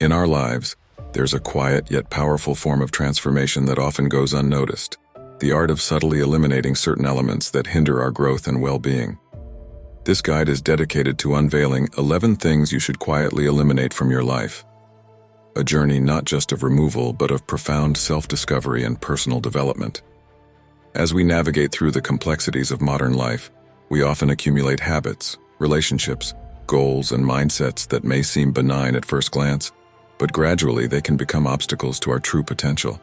In our lives, there's a quiet yet powerful form of transformation that often goes unnoticed, the art of subtly eliminating certain elements that hinder our growth and well-being. This guide is dedicated to unveiling 11 things you should quietly eliminate from your life. A journey not just of removal, but of profound self-discovery and personal development. As we navigate through the complexities of modern life, we often accumulate habits, relationships, goals, and mindsets that may seem benign at first glance, but gradually they can become obstacles to our true potential.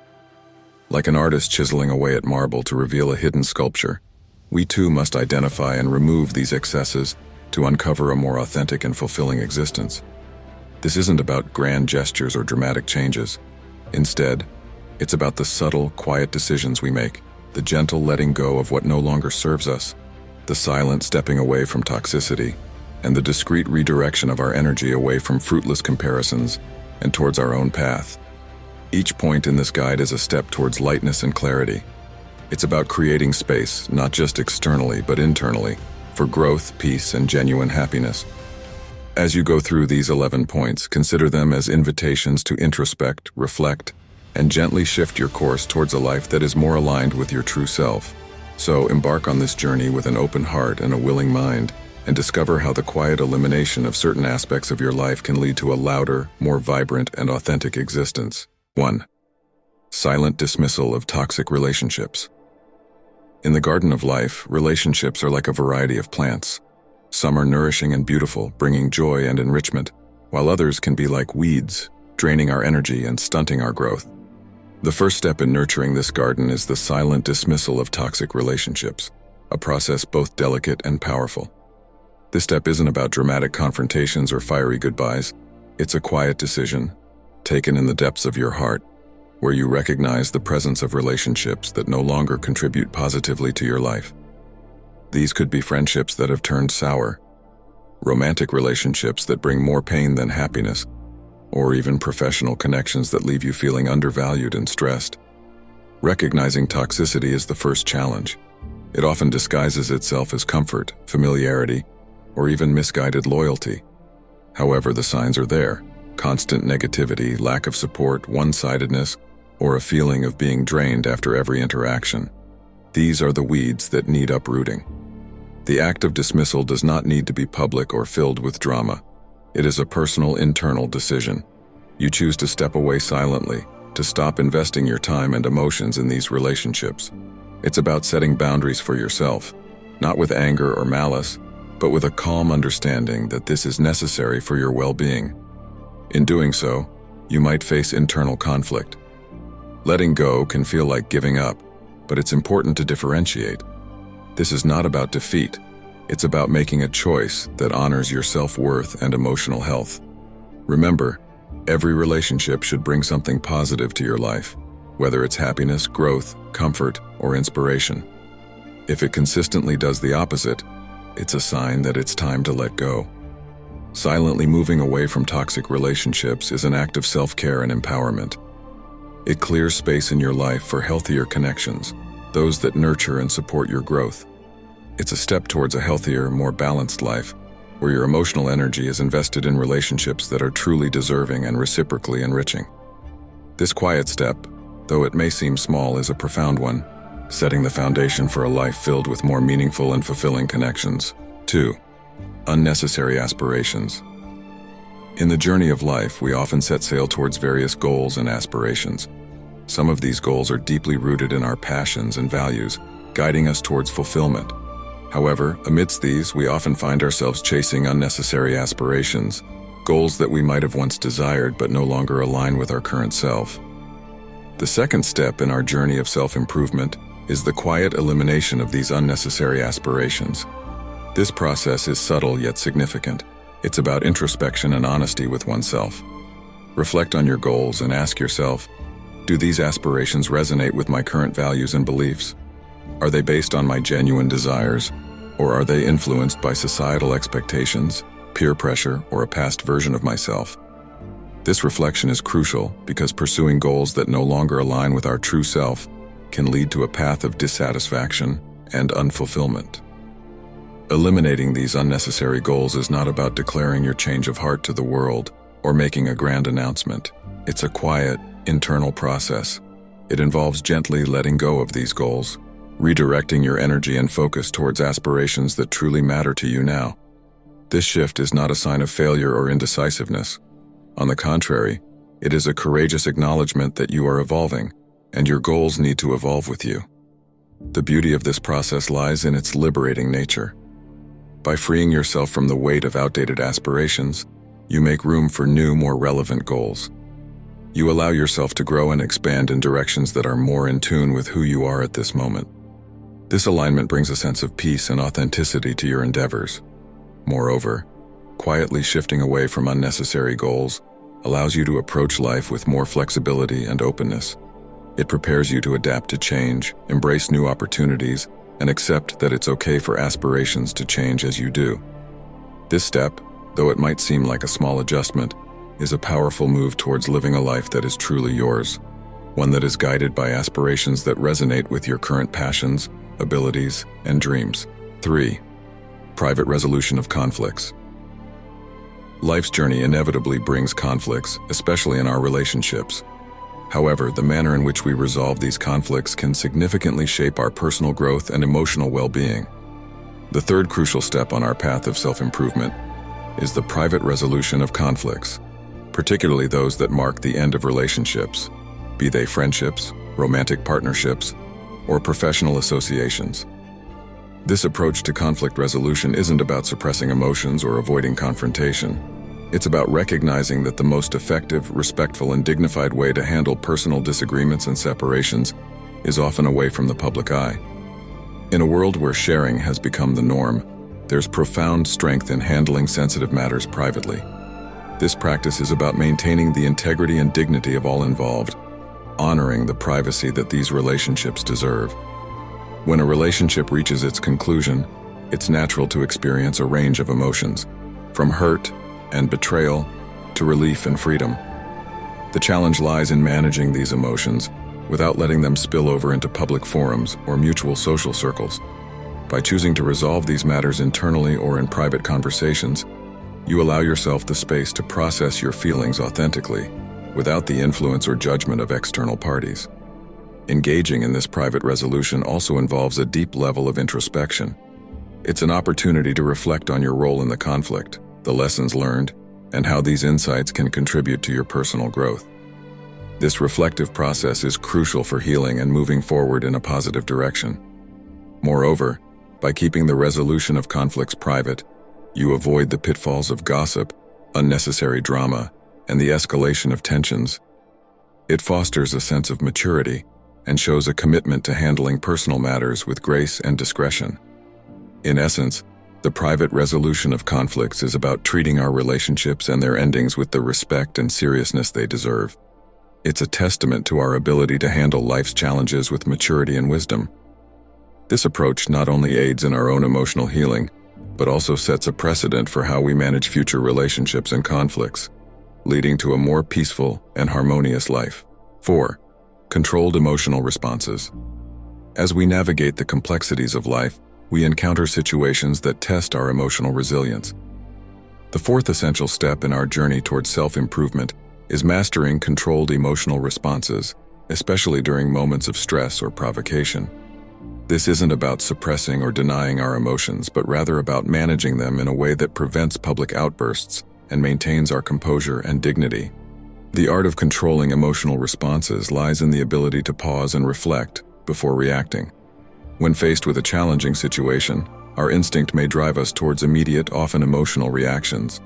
Like an artist chiseling away at marble to reveal a hidden sculpture, we too must identify and remove these excesses to uncover a more authentic and fulfilling existence. This isn't about grand gestures or dramatic changes. Instead, it's about the subtle, quiet decisions we make, the gentle letting go of what no longer serves us, the silent stepping away from toxicity, and the discreet redirection of our energy away from fruitless comparisons and towards our own path. Each point in this guide is a step towards lightness and clarity. It's about creating space, not just externally but internally, for growth, peace, and genuine happiness. As you go through these 11 points, consider them as invitations to introspect, reflect, and gently shift your course towards a life that is more aligned with your true self. So embark on this journey with an open heart and a willing mind, and discover how the quiet elimination of certain aspects of your life can lead to a louder, more vibrant, and authentic existence. 1. Silent dismissal of toxic relationships. In the garden of life, relationships are like a variety of plants. Some are nourishing and beautiful, bringing joy and enrichment, while others can be like weeds, draining our energy and stunting our growth. The first step in nurturing this garden is the silent dismissal of toxic relationships, a process both delicate and powerful. This step isn't about dramatic confrontations or fiery goodbyes. It's a quiet decision, taken in the depths of your heart, where you recognize the presence of relationships that no longer contribute positively to your life. These could be friendships that have turned sour, romantic relationships that bring more pain than happiness, or even professional connections that leave you feeling undervalued and stressed. Recognizing toxicity is the first challenge. It often disguises itself as comfort, familiarity, or even misguided loyalty. However, the signs are there: constant negativity, lack of support, one-sidedness, or a feeling of being drained after every interaction. These are the weeds that need uprooting. The act of dismissal does not need to be public or filled with drama. It is a personal, internal decision. You choose to step away silently, to stop investing your time and emotions in these relationships. It's about setting boundaries for yourself, not with anger or malice, but with a calm understanding that this is necessary for your well-being. In doing so, you might face internal conflict. Letting go can feel like giving up, but it's important to differentiate. This is not about defeat. It's about making a choice that honors your self-worth and emotional health. Remember, every relationship should bring something positive to your life, whether it's happiness, growth, comfort, or inspiration. If it consistently does the opposite, it's a sign that it's time to let go. Silently moving away from toxic relationships is an act of self-care and empowerment. It clears space in your life for healthier connections, those that nurture and support your growth. It's a step towards a healthier, more balanced life, where your emotional energy is invested in relationships that are truly deserving and reciprocally enriching. This quiet step, though it may seem small, is a profound one, setting the foundation for a life filled with more meaningful and fulfilling connections. 2. Unnecessary aspirations. In the journey of life, we often set sail towards various goals and aspirations. Some of these goals are deeply rooted in our passions and values, guiding us towards fulfillment. However, amidst these, we often find ourselves chasing unnecessary aspirations, goals that we might have once desired but no longer align with our current self. The second step in our journey of self-improvement is the quiet elimination of these unnecessary aspirations. This process is subtle yet significant. It's about introspection and honesty with oneself. Reflect on your goals and ask yourself, do these aspirations resonate with my current values and beliefs? Are they based on my genuine desires, or are they influenced by societal expectations, peer pressure, or a past version of myself? This reflection is crucial because pursuing goals that no longer align with our true self can lead to a path of dissatisfaction and unfulfillment. Eliminating these unnecessary goals is not about declaring your change of heart to the world. or making a grand announcement. It's a quiet, internal process. It involves gently letting go of these goals, redirecting your energy and focus towards aspirations that truly matter to you now. This shift is not a sign of failure or indecisiveness. On the contrary, it is a courageous acknowledgement that you are evolving, and your goals need to evolve with you. The beauty of this process lies in its liberating nature. By freeing yourself from the weight of outdated aspirations, you make room for new, more relevant goals. You allow yourself to grow and expand in directions that are more in tune with who you are at this moment. This alignment brings a sense of peace and authenticity to your endeavors. Moreover, quietly shifting away from unnecessary goals allows you to approach life with more flexibility and openness. It prepares you to adapt to change, embrace new opportunities, and accept that it's okay for aspirations to change as you do. This step, though it might seem like a small adjustment, is a powerful move towards living a life that is truly yours, one that is guided by aspirations that resonate with your current passions, abilities, and dreams. 3. Private resolution of conflicts. Life's journey inevitably brings conflicts, especially in our relationships. However, the manner in which we resolve these conflicts can significantly shape our personal growth and emotional well-being. The third crucial step on our path of self-improvement is the private resolution of conflicts, particularly those that mark the end of relationships, be they friendships, romantic partnerships, or professional associations. This approach to conflict resolution isn't about suppressing emotions or avoiding confrontation. It's about recognizing that the most effective, respectful, and dignified way to handle personal disagreements and separations is often away from the public eye. In a world where sharing has become the norm, there's profound strength in handling sensitive matters privately. This practice is about maintaining the integrity and dignity of all involved, honoring the privacy that these relationships deserve. When a relationship reaches its conclusion, it's natural to experience a range of emotions, from hurt and betrayal to relief and freedom. The challenge lies in managing these emotions without letting them spill over into public forums or mutual social circles. By choosing to resolve these matters internally or in private conversations, you allow yourself the space to process your feelings authentically, without the influence or judgment of external parties. Engaging in this private resolution also involves a deep level of introspection. It's an opportunity to reflect on your role in the conflict, the lessons learned, and how these insights can contribute to your personal growth. This reflective process is crucial for healing and moving forward in a positive direction. Moreover, by keeping the resolution of conflicts private, you avoid the pitfalls of gossip, unnecessary drama, and the escalation of tensions. It fosters a sense of maturity and shows a commitment to handling personal matters with grace and discretion. In essence, the private resolution of conflicts is about treating our relationships and their endings with the respect and seriousness they deserve. It's a testament to our ability to handle life's challenges with maturity and wisdom. This approach not only aids in our own emotional healing, but also sets a precedent for how we manage future relationships and conflicts, leading to a more peaceful and harmonious life. 4. Controlled emotional responses. As we navigate the complexities of life, we encounter situations that test our emotional resilience. The fourth essential step in our journey towards self-improvement is mastering controlled emotional responses, especially during moments of stress or provocation. This isn't about suppressing or denying our emotions, but rather about managing them in a way that prevents public outbursts and maintains our composure and dignity. The art of controlling emotional responses lies in the ability to pause and reflect before reacting. When faced with a challenging situation, our instinct may drive us towards immediate, often emotional reactions.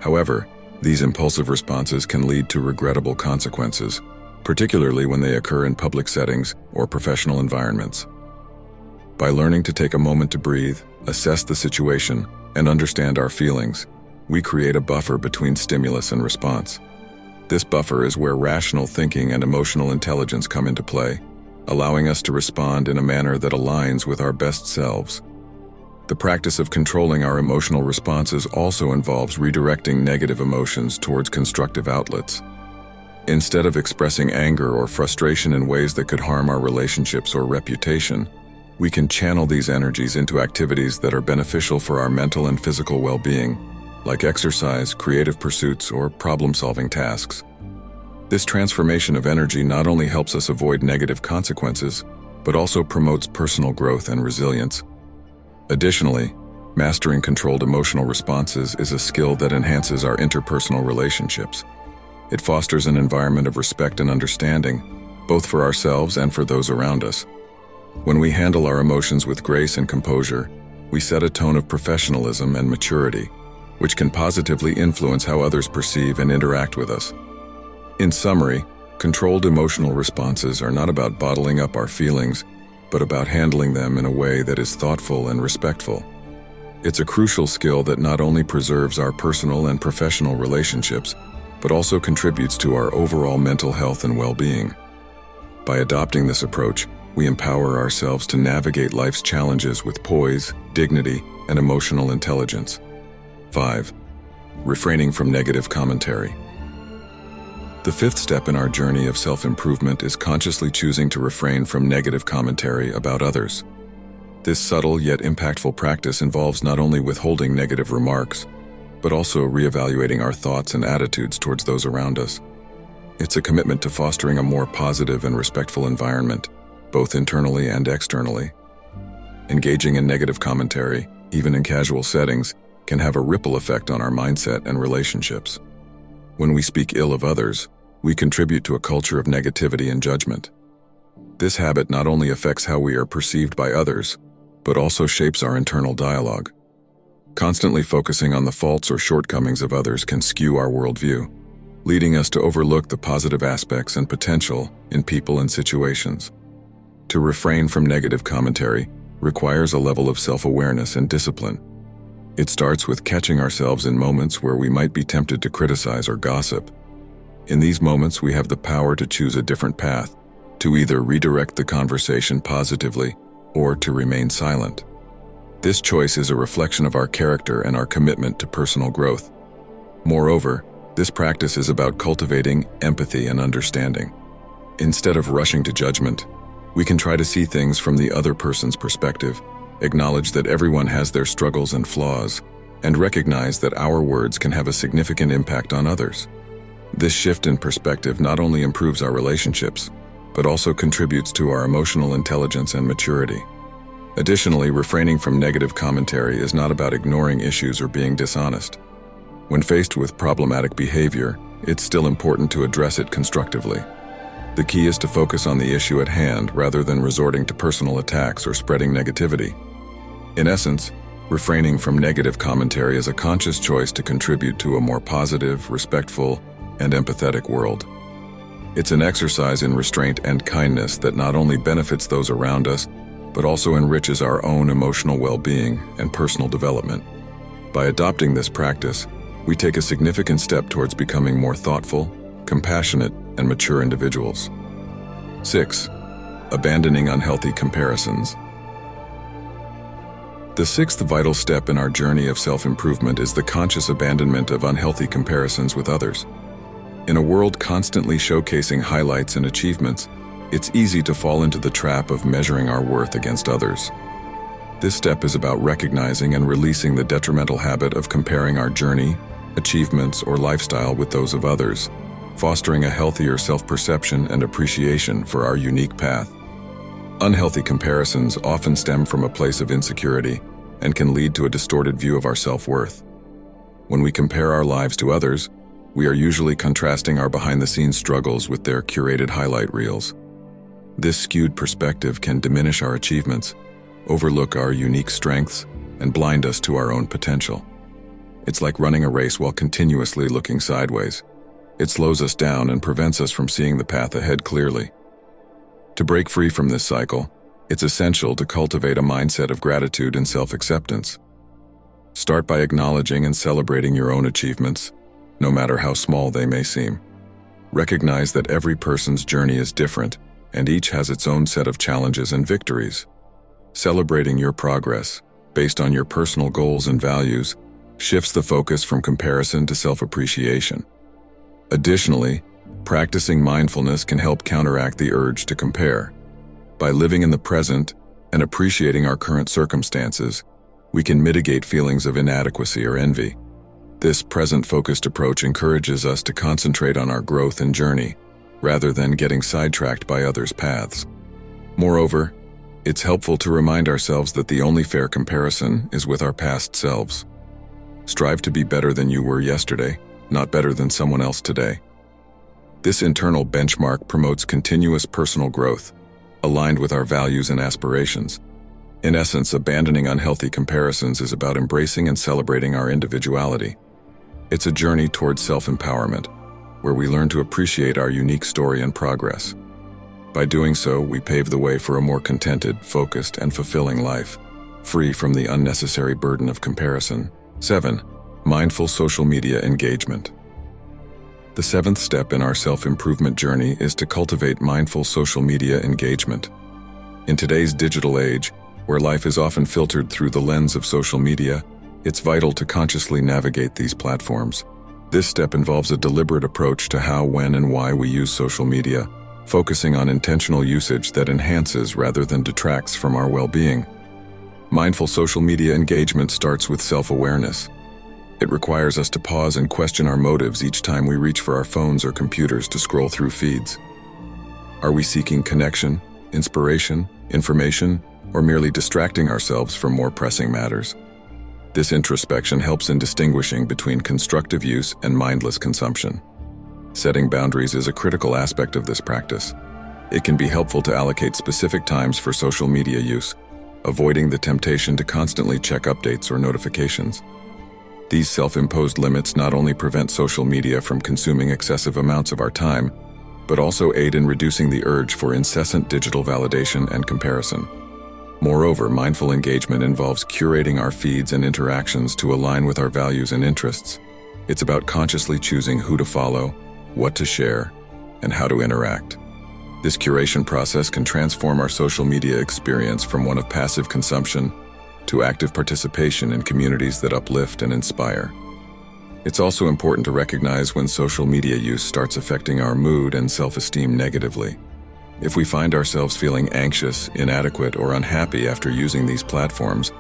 However, these impulsive responses can lead to regrettable consequences, particularly when they occur in public settings or professional environments. By learning to take a moment to breathe, assess the situation, and understand our feelings, we create a buffer between stimulus and response. This buffer is where rational thinking and emotional intelligence come into play, allowing us to respond in a manner that aligns with our best selves. The practice of controlling our emotional responses also involves redirecting negative emotions towards constructive outlets. Instead of expressing anger or frustration in ways that could harm our relationships or reputation, we can channel these energies into activities that are beneficial for our mental and physical well-being. like exercise, creative pursuits, or problem-solving tasks. This transformation of energy not only helps us avoid negative consequences, but also promotes personal growth and resilience. Additionally, mastering controlled emotional responses is a skill that enhances our interpersonal relationships. It fosters an environment of respect and understanding, both for ourselves and for those around us. When we handle our emotions with grace and composure, we set a tone of professionalism and maturity, which can positively influence how others perceive and interact with us. In summary, controlled emotional responses are not about bottling up our feelings, but about handling them in a way that is thoughtful and respectful. It's a crucial skill that not only preserves our personal and professional relationships, but also contributes to our overall mental health and well-being. By adopting this approach, we empower ourselves to navigate life's challenges with poise, dignity, and emotional intelligence. 5. Refraining from negative commentary. The fifth step in our journey of self-improvement is consciously choosing to refrain from negative commentary about others. This subtle yet impactful practice involves not only withholding negative remarks, but also reevaluating our thoughts and attitudes towards those around us. It's a commitment to fostering a more positive and respectful environment, both internally and externally. Engaging in negative commentary, even in casual settings, can have a ripple effect on our mindset and relationships. When we speak ill of others, we contribute to a culture of negativity and judgment. This habit not only affects how we are perceived by others, but also shapes our internal dialogue. Constantly focusing on the faults or shortcomings of others can skew our worldview, leading us to overlook the positive aspects and potential in people and situations. To refrain from negative commentary requires a level of self-awareness and discipline. It starts with catching ourselves in moments where we might be tempted to criticize or gossip. In these moments, we have the power to choose a different path, to either redirect the conversation positively or to remain silent. This choice is a reflection of our character and our commitment to personal growth. Moreover, this practice is about cultivating empathy and understanding. Instead of rushing to judgment, we can try to see things from the other person's perspective, acknowledge that everyone has their struggles and flaws, and recognize that our words can have a significant impact on others. This shift in perspective not only improves our relationships, but also contributes to our emotional intelligence and maturity. Additionally, refraining from negative commentary is not about ignoring issues or being dishonest. When faced with problematic behavior, it's still important to address it constructively. The key is to focus on the issue at hand rather than resorting to personal attacks or spreading negativity. In essence, refraining from negative commentary is a conscious choice to contribute to a more positive, respectful, and empathetic world. It's an exercise in restraint and kindness that not only benefits those around us, but also enriches our own emotional well-being and personal development. By adopting this practice, we take a significant step towards becoming more thoughtful, compassionate, and mature individuals. 6. Abandoning unhealthy comparisons. The sixth vital step in our journey of self-improvement is the conscious abandonment of unhealthy comparisons with others. In a world constantly showcasing highlights and achievements, it's easy to fall into the trap of measuring our worth against others. This step is about recognizing and releasing the detrimental habit of comparing our journey, achievements, or lifestyle with those of others, fostering a healthier self-perception and appreciation for our unique path. Unhealthy comparisons often stem from a place of insecurity and can lead to a distorted view of our self-worth. When we compare our lives to others, we are usually contrasting our behind-the-scenes struggles with their curated highlight reels. This skewed perspective can diminish our achievements, overlook our unique strengths, and blind us to our own potential. It's like running a race while continuously looking sideways. It slows us down and prevents us from seeing the path ahead clearly. To break free from this cycle, it's essential to cultivate a mindset of gratitude and self-acceptance. Start by acknowledging and celebrating your own achievements, no matter how small they may seem. Recognize that every person's journey is different, and each has its own set of challenges and victories. Celebrating your progress, based on your personal goals and values, shifts the focus from comparison to self-appreciation. Additionally, practicing mindfulness can help counteract the urge to compare. By living in the present and appreciating our current circumstances, we can mitigate feelings of inadequacy or envy. This present-focused approach encourages us to concentrate on our growth and journey, rather than getting sidetracked by others' paths. Moreover, it's helpful to remind ourselves that the only fair comparison is with our past selves. Strive to be better than you were yesterday, not better than someone else today. This internal benchmark promotes continuous personal growth, aligned with our values and aspirations. In essence, abandoning unhealthy comparisons is about embracing and celebrating our individuality. It's a journey towards self-empowerment, where we learn to appreciate our unique story and progress. By doing so, we pave the way for a more contented, focused, and fulfilling life, free from the unnecessary burden of comparison. 7. Mindful social media engagement. The seventh step in our self-improvement journey is to cultivate mindful social media engagement. In today's digital age, where life is often filtered through the lens of social media, it's vital to consciously navigate these platforms. This step involves a deliberate approach to how, when, and why we use social media, focusing on intentional usage that enhances rather than detracts from our well-being. Mindful social media engagement starts with self-awareness. It requires us to pause and question our motives each time we reach for our phones or computers to scroll through feeds. Are we seeking connection, inspiration, information, or merely distracting ourselves from more pressing matters? This introspection helps in distinguishing between constructive use and mindless consumption. Setting boundaries is a critical aspect of this practice. It can be helpful to allocate specific times for social media use, avoiding the temptation to constantly check updates or notifications. These self-imposed limits not only prevent social media from consuming excessive amounts of our time, but also aid in reducing the urge for incessant digital validation and comparison. Moreover, mindful engagement involves curating our feeds and interactions to align with our values and interests. It's about consciously choosing who to follow, what to share, and how to interact. This curation process can transform our social media experience from one of passive consumption to active participation in communities that uplift and inspire. It's also important to recognize when social media use starts affecting our mood and self-esteem negatively. If we find ourselves feeling anxious, inadequate, or unhappy after using these platforms,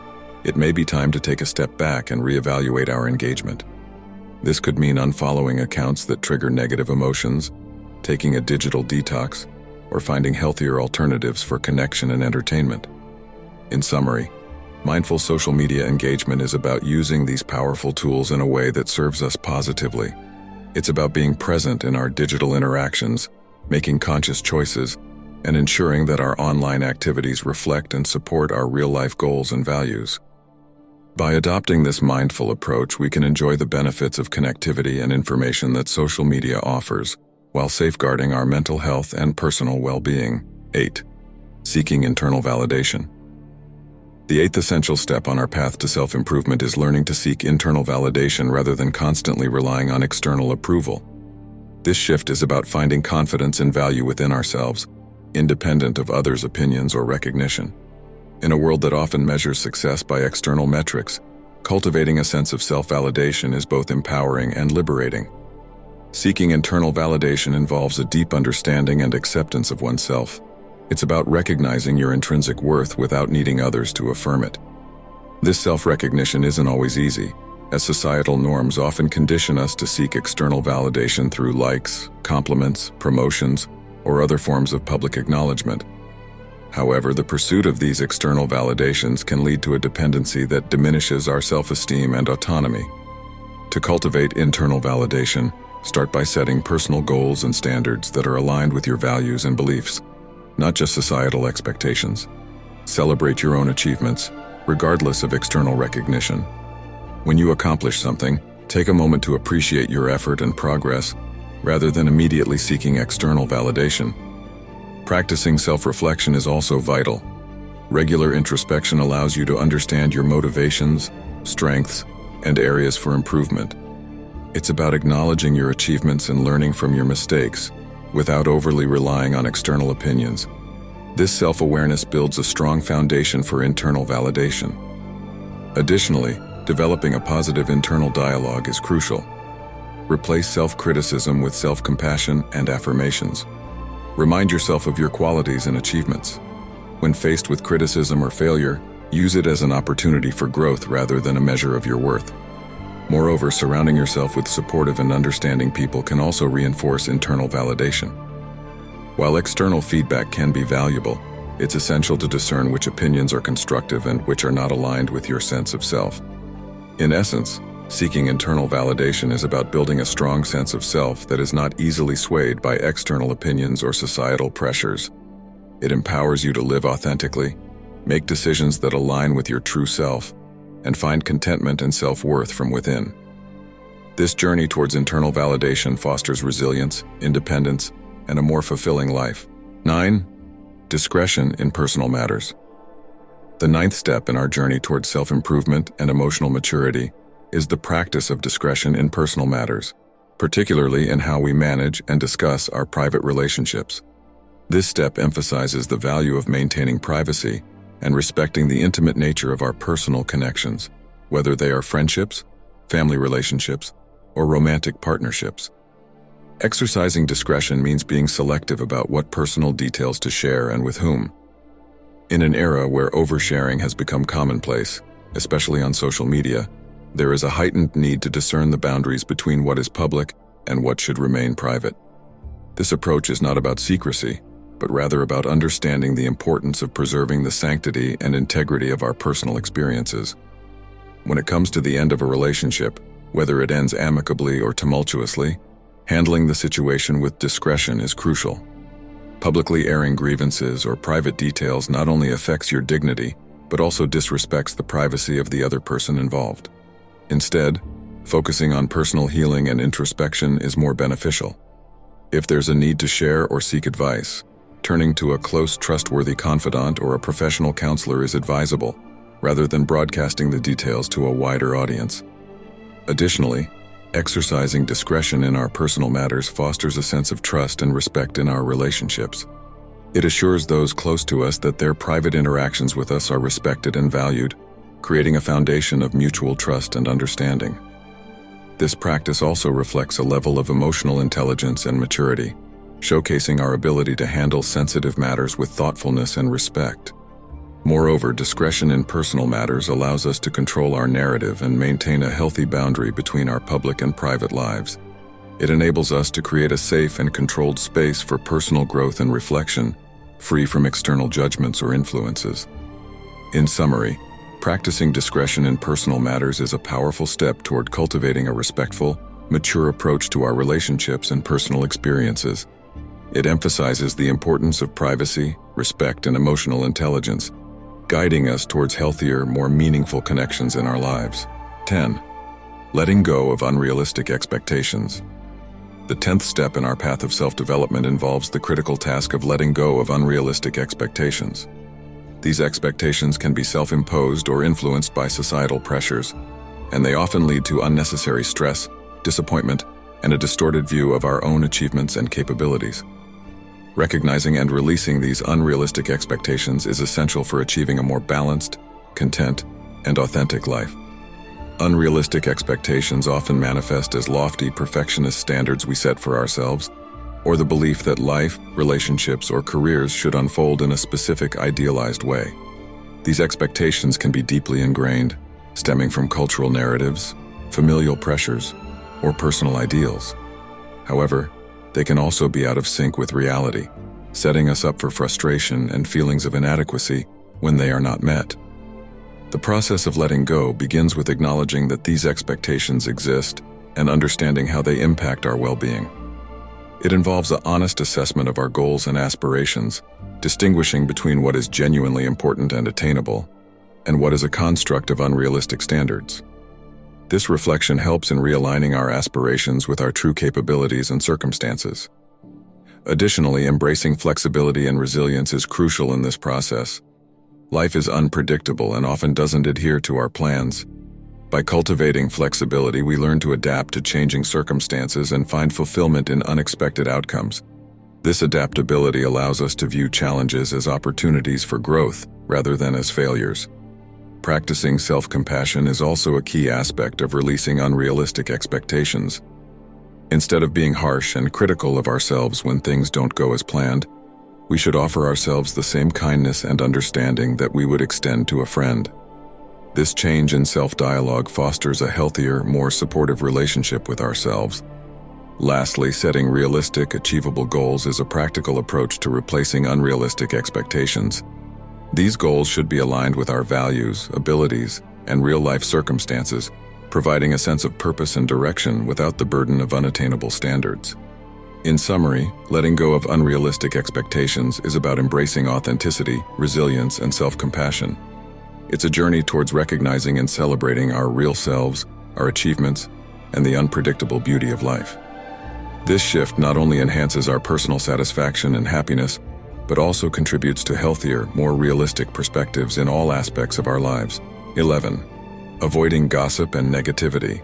it may be time to take a step back and reevaluate our engagement. This could mean unfollowing accounts that trigger negative emotions, taking a digital detox, or finding healthier alternatives for connection and entertainment. In summary, mindful social media engagement is about using these powerful tools in a way that serves us positively. It's about being present in our digital interactions, making conscious choices, and ensuring that our online activities reflect and support our real-life goals and values. By adopting this mindful approach, we can enjoy the benefits of connectivity and information that social media offers, while safeguarding our mental health and personal well-being. 8. Seeking internal validation. The eighth essential step on our path to self-improvement is learning to seek internal validation rather than constantly relying on external approval. This shift is about finding confidence and value within ourselves, independent of others' opinions or recognition. In a world that often measures success by external metrics, cultivating a sense of self-validation is both empowering and liberating. Seeking internal validation involves a deep understanding and acceptance of oneself. It's about recognizing your intrinsic worth without needing others to affirm it. This self-recognition isn't always easy, as societal norms often condition us to seek external validation through likes, compliments, promotions, or other forms of public acknowledgement. However, the pursuit of these external validations can lead to a dependency that diminishes our self-esteem and autonomy. To cultivate internal validation, start by setting personal goals and standards that are aligned with your values and beliefs, not just societal expectations. Celebrate your own achievements, regardless of external recognition. When you accomplish something, take a moment to appreciate your effort and progress, rather than immediately seeking external validation. Practicing self-reflection is also vital. Regular introspection allows you to understand your motivations, strengths, and areas for improvement. It's about acknowledging your achievements and learning from your mistakes, without overly relying on external opinions. This self-awareness builds a strong foundation for internal validation. Additionally, developing a positive internal dialogue is crucial. Replace self-criticism with self-compassion and affirmations. Remind yourself of your qualities and achievements. When faced with criticism or failure, use it as an opportunity for growth rather than a measure of your worth. Moreover, surrounding yourself with supportive and understanding people can also reinforce internal validation. While external feedback can be valuable, it's essential to discern which opinions are constructive and which are not aligned with your sense of self. In essence, seeking internal validation is about building a strong sense of self that is not easily swayed by external opinions or societal pressures. It empowers you to live authentically, make decisions that align with your true self, and find contentment and self-worth from within. This journey towards internal validation fosters resilience, independence, and a more fulfilling life. 9. Discretion in personal matters. The 9th step in our journey towards self-improvement and emotional maturity is the practice of discretion in personal matters, particularly in how we manage and discuss our private relationships. This step emphasizes the value of maintaining privacy and respecting the intimate nature of our personal connections, whether they are friendships, family relationships, or romantic partnerships. Exercising discretion means being selective about what personal details to share and with whom. In an era where oversharing has become commonplace, especially on social media, there is a heightened need to discern the boundaries between what is public and what should remain private. This approach is not about secrecy, but rather about understanding the importance of preserving the sanctity and integrity of our personal experiences. When it comes to the end of a relationship, whether it ends amicably or tumultuously, handling the situation with discretion is crucial. Publicly airing grievances or private details not only affects your dignity, but also disrespects the privacy of the other person involved. Instead, focusing on personal healing and introspection is more beneficial. If there's a need to share or seek advice, turning to a close, trustworthy confidant or a professional counselor is advisable, rather than broadcasting the details to a wider audience. Additionally, exercising discretion in our personal matters fosters a sense of trust and respect in our relationships. It assures those close to us that their private interactions with us are respected and valued, creating a foundation of mutual trust and understanding. This practice also reflects a level of emotional intelligence and maturity, showcasing our ability to handle sensitive matters with thoughtfulness and respect. Moreover, discretion in personal matters allows us to control our narrative and maintain a healthy boundary between our public and private lives. It enables us to create a safe and controlled space for personal growth and reflection, free from external judgments or influences. In summary, practicing discretion in personal matters is a powerful step toward cultivating a respectful, mature approach to our relationships and personal experiences. It emphasizes the importance of privacy, respect, and emotional intelligence, guiding us towards healthier, more meaningful connections in our lives. 10. Letting go of unrealistic expectations. The 10th step in our path of self-development involves the critical task of letting go of unrealistic expectations. These expectations can be self-imposed or influenced by societal pressures, and they often lead to unnecessary stress, disappointment, and a distorted view of our own achievements and capabilities. Recognizing and releasing these unrealistic expectations is essential for achieving a more balanced, content, and authentic life. Unrealistic expectations often manifest as lofty, perfectionist standards we set for ourselves, or the belief that life, relationships, or careers should unfold in a specific, idealized way. These expectations can be deeply ingrained, stemming from cultural narratives, familial pressures, or personal ideals. However, they can also be out of sync with reality, setting us up for frustration and feelings of inadequacy when they are not met. The process of letting go begins with acknowledging that these expectations exist and understanding how they impact our well-being. It involves an honest assessment of our goals and aspirations, distinguishing between what is genuinely important and attainable, and what is a construct of unrealistic standards. This reflection helps in realigning our aspirations with our true capabilities and circumstances. Additionally, embracing flexibility and resilience is crucial in this process. Life is unpredictable and often doesn't adhere to our plans. By cultivating flexibility, we learn to adapt to changing circumstances and find fulfillment in unexpected outcomes. This adaptability allows us to view challenges as opportunities for growth rather than as failures. Practicing self-compassion is also a key aspect of releasing unrealistic expectations. Instead of being harsh and critical of ourselves when things don't go as planned, we should offer ourselves the same kindness and understanding that we would extend to a friend. This change in self-dialogue fosters a healthier, more supportive relationship with ourselves. Lastly, setting realistic, achievable goals is a practical approach to replacing unrealistic expectations. These goals should be aligned with our values, abilities, and real-life circumstances, providing a sense of purpose and direction without the burden of unattainable standards. In summary, letting go of unrealistic expectations is about embracing authenticity, resilience, and self-compassion. It's a journey towards recognizing and celebrating our real selves, our achievements, and the unpredictable beauty of life. This shift not only enhances our personal satisfaction and happiness, but also contributes to healthier, more realistic perspectives in all aspects of our lives. 11. Avoiding gossip and negativity.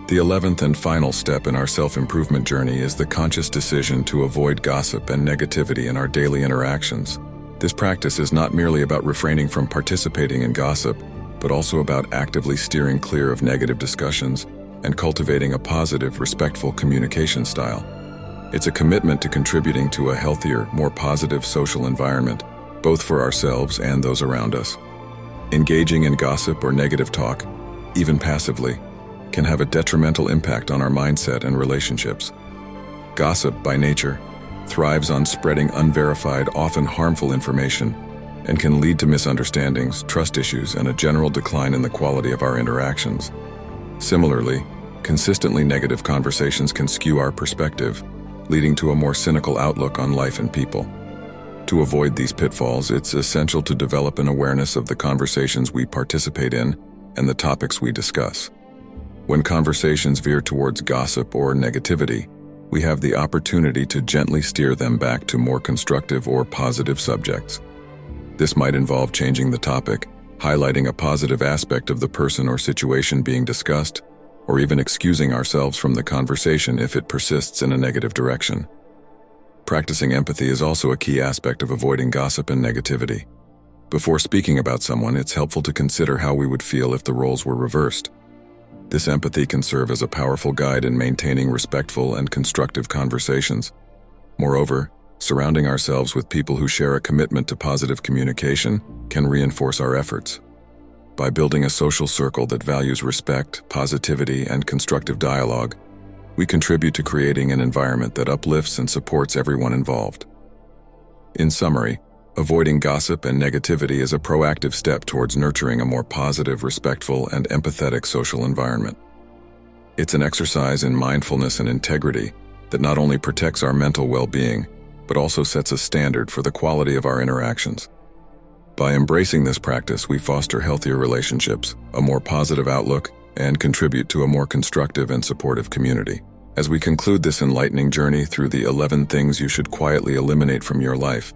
The 11th and final step in our self-improvement journey is the conscious decision to avoid gossip and negativity in our daily interactions. This practice is not merely about refraining from participating in gossip, but also about actively steering clear of negative discussions and cultivating a positive, respectful communication style. It's a commitment to contributing to a healthier, more positive social environment, both for ourselves and those around us. Engaging in gossip or negative talk, even passively, can have a detrimental impact on our mindset and relationships. Gossip, by nature, thrives on spreading unverified, often harmful information, and can lead to misunderstandings, trust issues, and a general decline in the quality of our interactions. Similarly, consistently negative conversations can skew our perspective, leading to a more cynical outlook on life and people. To avoid these pitfalls, it's essential to develop an awareness of the conversations we participate in and the topics we discuss. When conversations veer towards gossip or negativity, we have the opportunity to gently steer them back to more constructive or positive subjects. This might involve changing the topic, highlighting a positive aspect of the person or situation being discussed, or even excusing ourselves from the conversation if it persists in a negative direction. Practicing empathy is also a key aspect of avoiding gossip and negativity. Before speaking about someone, it's helpful to consider how we would feel if the roles were reversed. This empathy can serve as a powerful guide in maintaining respectful and constructive conversations. Moreover, surrounding ourselves with people who share a commitment to positive communication can reinforce our efforts. By building a social circle that values respect, positivity, and constructive dialogue, we contribute to creating an environment that uplifts and supports everyone involved. In summary, avoiding gossip and negativity is a proactive step towards nurturing a more positive, respectful, and empathetic social environment. It's an exercise in mindfulness and integrity that not only protects our mental well-being, but also sets a standard for the quality of our interactions. By embracing this practice, we foster healthier relationships, a more positive outlook, and contribute to a more constructive and supportive community. As we conclude this enlightening journey through the 11 things you should quietly eliminate from your life,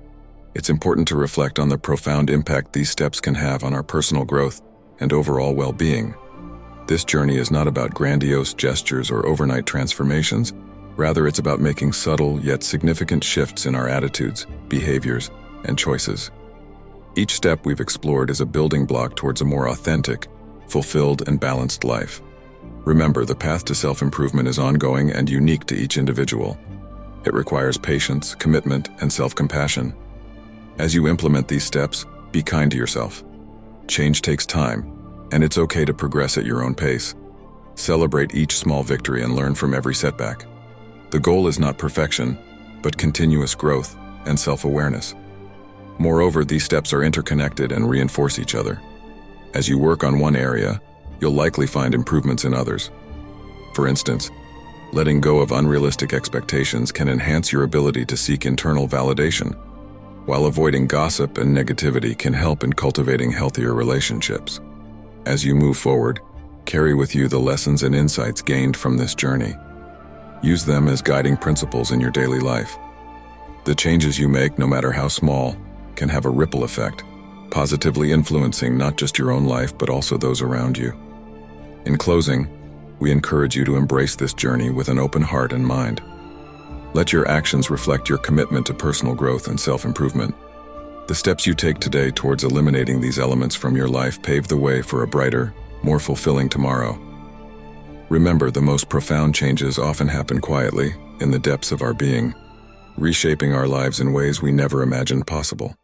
it's important to reflect on the profound impact these steps can have on our personal growth and overall well-being. This journey is not about grandiose gestures or overnight transformations. Rather, it's about making subtle yet significant shifts in our attitudes, behaviors, and choices. Each step we've explored is a building block towards a more authentic, fulfilled, and balanced life. Remember, the path to self-improvement is ongoing and unique to each individual. It requires patience, commitment, and self-compassion. As you implement these steps, be kind to yourself. Change takes time, and it's okay to progress at your own pace. Celebrate each small victory and learn from every setback. The goal is not perfection, but continuous growth and self-awareness. Moreover, these steps are interconnected and reinforce each other. As you work on one area, you'll likely find improvements in others. For instance, letting go of unrealistic expectations can enhance your ability to seek internal validation, while avoiding gossip and negativity can help in cultivating healthier relationships. As you move forward, carry with you the lessons and insights gained from this journey. Use them as guiding principles in your daily life. The changes you make, no matter how small, can have a ripple effect, positively influencing not just your own life but also those around you. In closing, we encourage you to embrace this journey with an open heart and mind. Let your actions reflect your commitment to personal growth and self-improvement. The steps you take today towards eliminating these elements from your life pave the way for a brighter, more fulfilling tomorrow. Remember, the most profound changes often happen quietly, in the depths of our being, reshaping our lives in ways we never imagined possible.